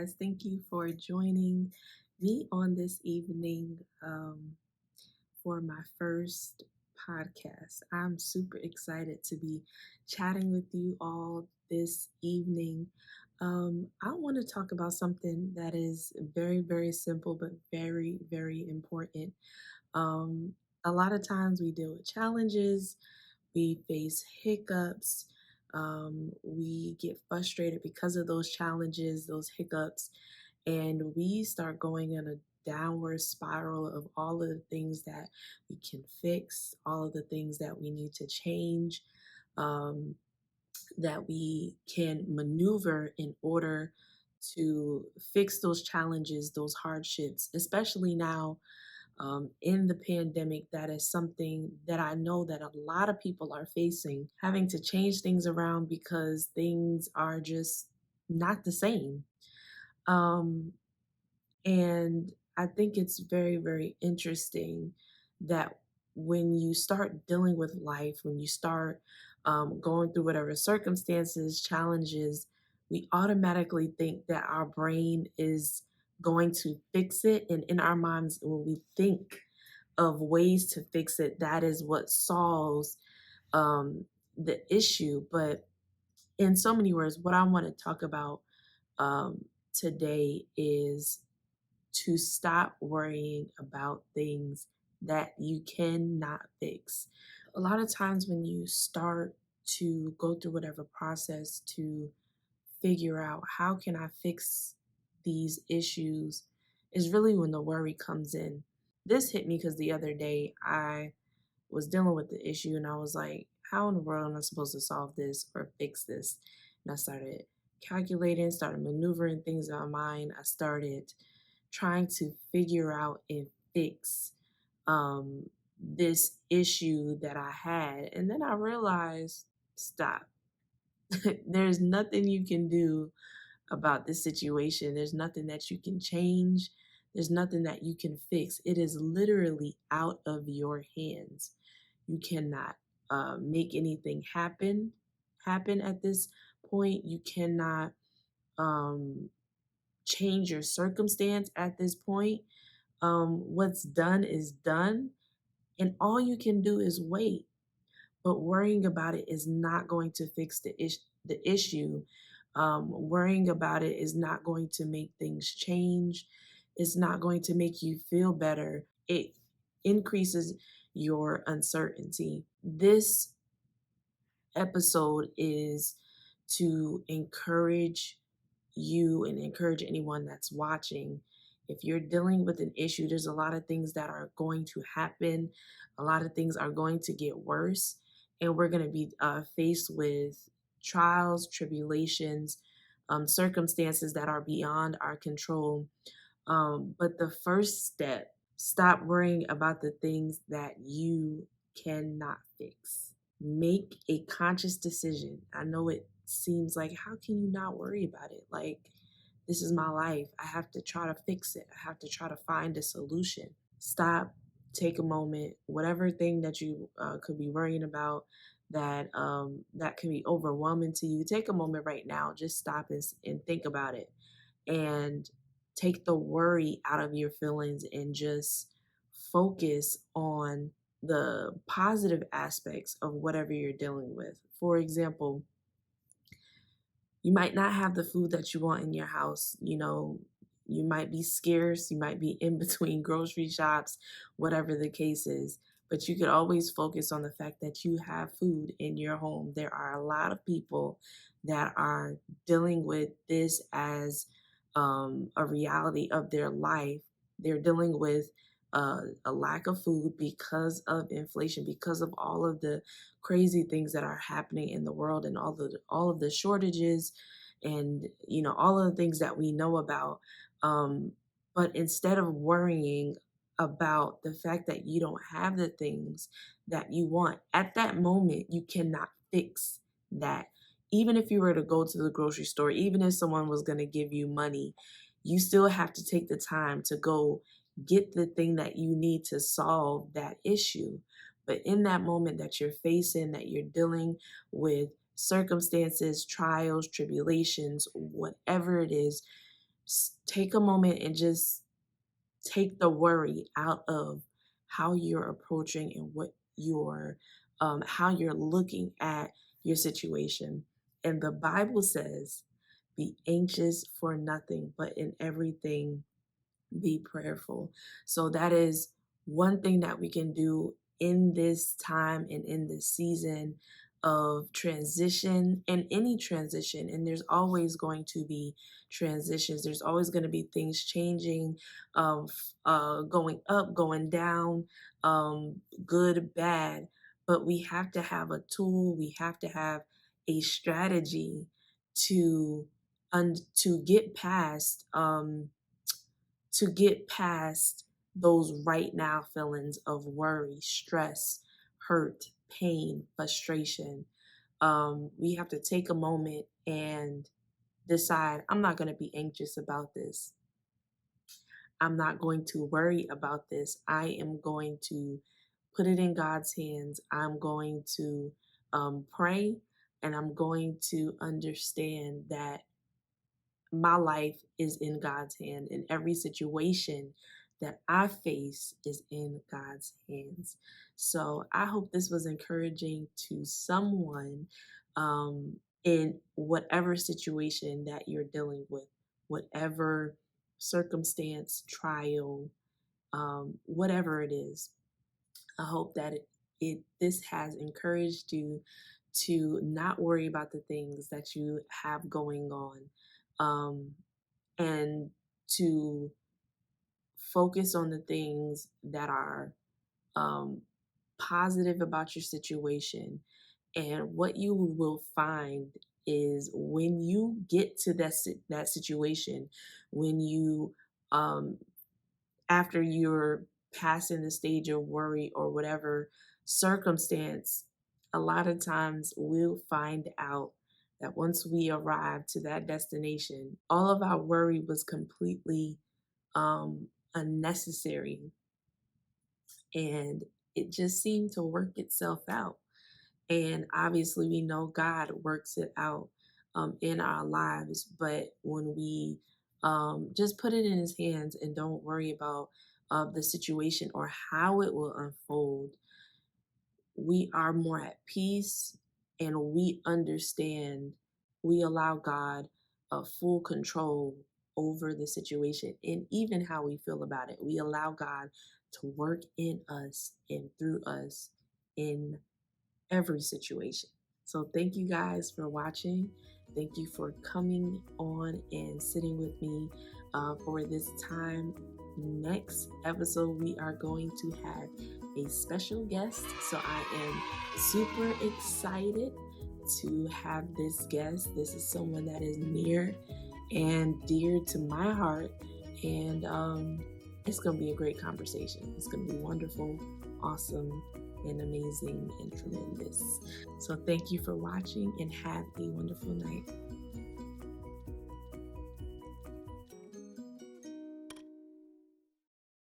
guys. Thank you for joining me on this evening for my first podcast. I'm super excited to be chatting with you all this evening. I want to talk about something that is very, very simple, but very, very important. Um, a lot of times we deal with challenges, we face hiccups, we get frustrated because of those challenges, those hiccups, and we start going in a downward spiral of all of the things that we can fix, all of the things that we need to change, um, that we can maneuver in order to fix those challenges, those hardships, especially now in the pandemic. That is something that I know that a lot of people are facing, having to change things around because things are just not the same. Um, and I think it's very, very interesting that when you start dealing with life, when you start going through whatever circumstances, challenges, we automatically think that our brain is going to fix it. And in our minds, when we think of ways to fix it, that is what solves um, the issue. But in so many words, what I want to talk about today is to stop worrying about things that you cannot fix. A lot of times, when you start to go through whatever process to figure out how can I fix these issues, is really when the worry comes in. This hit me because the other day I was dealing with the issue and I was like, how in the world am I supposed to solve this or fix this? And I started calculating, started maneuvering things in my mind. I started trying to figure out and fix this issue that I had. And then I realized, stop. There's nothing you can do about this situation. There's nothing that you can change. There's nothing that you can fix. It is literally out of your hands. You cannot make anything happen at this point. You cannot um, change your circumstance at this point. What's done is done, and all you can do is wait. But worrying about it is not going to fix the issue. Worrying about it is not going to make things change. It's not going to make you feel better. It increases your uncertainty. This episode is to encourage you and encourage anyone that's watching. If you're dealing with an issue, there's a lot of things that are going to happen. A lot of things are going to get worse. And we're going to be faced with trials, tribulations, circumstances that are beyond our control. But the first step, stop worrying about the things that you cannot fix. Make a conscious decision. I know it seems like, how can you not worry about it? Like, this is my life. I have to try to fix it. I have to try to find a solution. Stop, take a moment, whatever thing that you could be worrying about that can be overwhelming to you. Take a moment right now. Just stop and think about it, and take the worry out of your feelings and just focus on the positive aspects of whatever you're dealing with. For example, you might not have the food that you want in your house. You might be scarce, you might be in between grocery shops, whatever the case is. But you could always focus on the fact that you have food in your home. There are a lot of people that are dealing with this as a reality of their life. They're dealing with a lack of food because of inflation, because of all of the crazy things that are happening in the world, and all of the shortages, and all of the things that we know about. But instead of worrying about the fact that you don't have the things that you want at that moment, you cannot fix that. Even if you were to go to the grocery store, even if someone was going to give you money, you still have to take the time to go get the thing that you need to solve that issue. But in that moment that you're facing, that you're dealing with circumstances, trials, tribulations, whatever it is, take a moment and just take the worry out of how you're approaching and what you're how you're looking at your situation. And the Bible says, be anxious for nothing, but in everything be prayerful. So that is one thing that we can do in this time and in this season of transition, and any transition. And there's always going to be transitions. There's always going to be things changing, going up, going down, good, bad. But we have to have a tool. We have to have a strategy to to get past those right now feelings of worry, stress, hurt, pain, frustration. We have to take a moment and decide, I'm not going to be anxious about this. I'm not going to worry about this. I am going to put it in God's hands. I'm going to pray, and I'm going to understand that my life is in God's hand, and every situation that I face is in God's hands. So I hope this was encouraging to someone in whatever situation that you're dealing with, whatever circumstance, trial, whatever it is. I hope that this has encouraged you to not worry about the things that you have going on, and to focus on the things that are positive about your situation. And what you will find is, when you get to that situation, when you after you're passing the stage of worry or whatever circumstance, a lot of times we'll find out that once we arrive to that destination, all of our worry was completely unnecessary, and it just seemed to work itself out. And obviously, we know God works it out in our lives. But when we just put it in His hands and don't worry about the situation or how it will unfold, we are more at peace, and we understand, we allow God full control over the situation and even how we feel about it. We allow God to work in us and through us in every situation. So thank you guys for watching. Thank you for coming on and sitting with me for this time. Next episode, we are going to have a special guest. So I am super excited to have this guest. This is someone that is near and dear to my heart. And it's going to be a great conversation. It's going to be wonderful, awesome, and amazing and tremendous. So thank you for watching, and have a wonderful night.